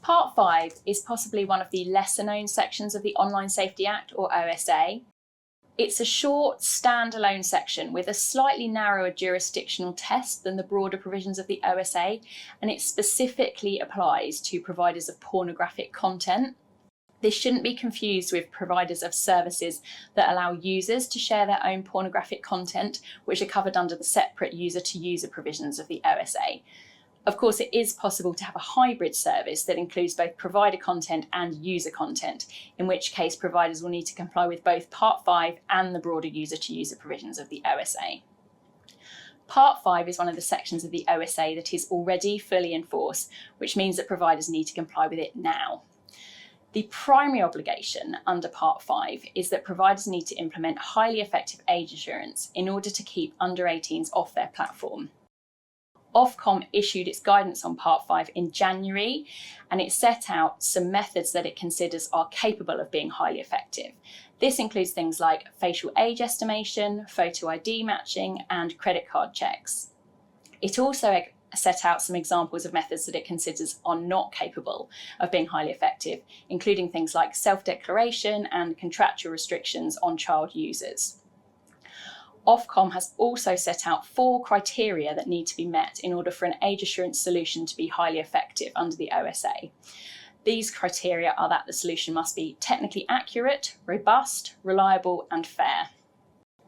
Part 5 is possibly one of the lesser known sections of the Online Safety Act, or OSA. It's a short, standalone section with a slightly narrower jurisdictional test than the broader provisions of the OSA, and it specifically applies to providers of pornographic content. This shouldn't be confused with providers of services that allow users to share their own pornographic content, which are covered under the separate user-to-user provisions of the OSA. Of course, it is possible to have a hybrid service that includes both provider content and user content, in which case providers will need to comply with both Part 5 and the broader user-to-user provisions of the OSA. Part 5 is one of the sections of the OSA that is already fully in force, which means that providers need to comply with it now. The primary obligation under Part 5 is that providers need to implement highly effective age assurance in order to keep under 18s off their platform. Ofcom issued its guidance on Part 5 in January, and it set out some methods that it considers are capable of being highly effective. This includes things like facial age estimation, photo ID matching, and credit card checks. It also set out some examples of methods that it considers are not capable of being highly effective, including things like self-declaration and contractual restrictions on child users. Ofcom has also set out 4 criteria that need to be met in order for an age assurance solution to be highly effective under the OSA. These criteria are that the solution must be technically accurate, robust, reliable, and fair.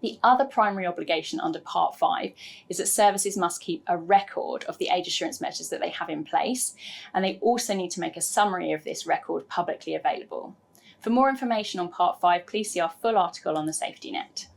The other primary obligation under Part 5 is that services must keep a record of the age assurance measures that they have in place, and they also need to make a summary of this record publicly available. For more information on Part 5, please see our full article on the safety net.